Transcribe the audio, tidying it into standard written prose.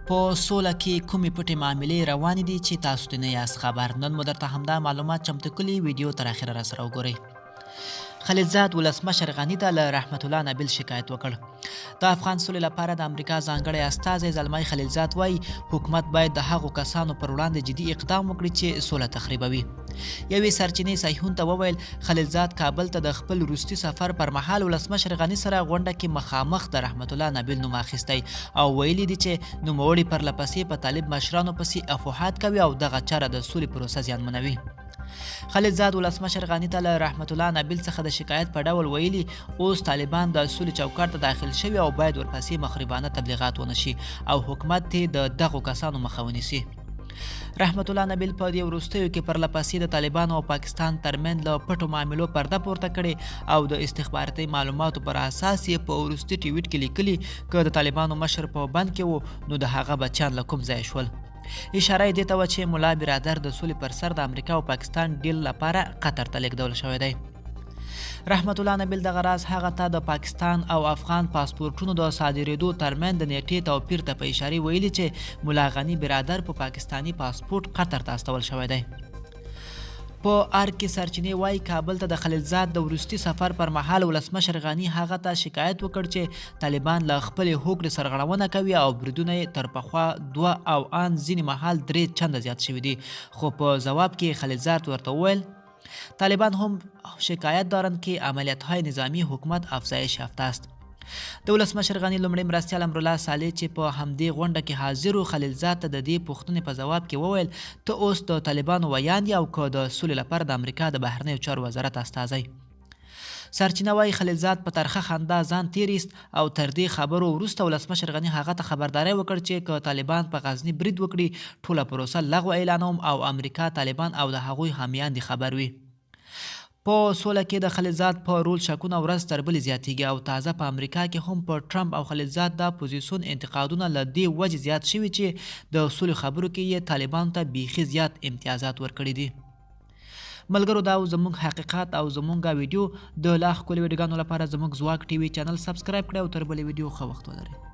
په سوله کې کومې پټې معاملې روانې دي چې تاسو ته نه یاست خبر. نن مو درته همدا معلومات چمتو کړي، ویدیو تر اخره راسره وګورئ. خلیلزاد ولسمشر غني ته له رحمت الله نبیل شکایت وکړ. د افغان سولې لپاره د امریکا ځانګړی استازی زلمی خلیلزاد وایي حکومت باید د هغو کسانو پر وړاندې جدي اقدام وکړي چې سوله تخریبوي. یوې سرچینې صحیحون ته وویل خلیلزاد کابل ته د خپل وروستي سفر پر مهال ولسمشر غني سره غونډه کې مخامخ د رحمت الله نبیل نوم اخیستی او ویلي دي چې نوموړي پرلپسې په طالب مشرانو پسې افواهات کوي او دغه چاره د سولې پروسه زیانمنوي. خلیلزاد ولسمشر غني ته له رحمت الله نبیل څخه د شکایت په ډول ویلي اوس طالبان د سولې چوکاټ ته داخل شوي او باید ورپسې مخربانه تبلیغات ونشي او حکومت ته د دغو کسانو مخه ونیسي. رحمت الله نبیل په دې وروستیو کې پرلپسې د طالبانو او پاکستان ترمنځ له پټو معاملو پرده پورته کړې او د استخباراتي معلوماتو پر اساس یې په وروستي ټویټ کې لیکلي که د طالبانو مشر په بند کې و نو د هغه بچیان له کوم ځای شول. اشاره یې دې ته وه چې ملا برادر د سولې پر سر د امریکا او پاکستان ډیل لپاره قطر ته لیږدول شوی دی. رحمت الله نبیل دغه راز هغه ته د پاکستان او افغان پاسپورټونو د صادرېدو ترمنځ د نیټې توپیر ته په اشارې ویلي چې ملا غني برادر په پاکستاني پاسپورټ قطر ته استول شوی دی. په ار کې سرچینې وایي کابل ته د خلیلزاد د وروستي سفر پر مهال ولسمشر غني هغه ته شکایت وکړ چې طالبان له خپلې هوکړې سرغړونه کوي او بریدونه یې تر پخوا 2 او ان ځینې مهال 3 چنده زیات شوي دي. خو په ځواب کې خلیلزاد ورته وویل طالبان هم شکایت دارند که عملیات‌های نظامی حکومت افزایش یافته است. د ولسمشر غني لومړی مرستیال امرالله صالح چې په همدې غونډه کې حاضر و خلیلزاد ته د دې پوښتنې په ځواب کې وویل ته اوس د طالبانو ویاند یې او که د سولې لپاره د امریکا د بهرنیو چارو وزارت استازی. سرچینه وایي خلیلزاد په ترخه خندا ځان تیر ایست او تر دې خبرو وروسته ولسمشر غني هغه ته خبرداری وکړ چې که طالبان په غزني برید وکړي ټوله پروسه لغوه اعلانوم او امریکا طالبان او د هغوی حامیان دې خبر وي. په سوله کې د خلیلزاد په رول شکونه ورځ تر بلې زیاتیږي او تازه په امریکا کې هم په ټرمپ او خلیلزاد د پوزیسیون انتقادونه له دې وجې زیات شوي چې د سولې خبرو کې یې طالبانو ته بیخي زیات امتیازات ورکړي دي. ملګرو دا زموږ حقیقت او زموږ ویډیو د لا ښکلو ویډیوګانو لپاره زموږ ځواک ټي وي چینل سبسکرایب کړئ او تر بلې ویډیو ښه وخت ولرئ.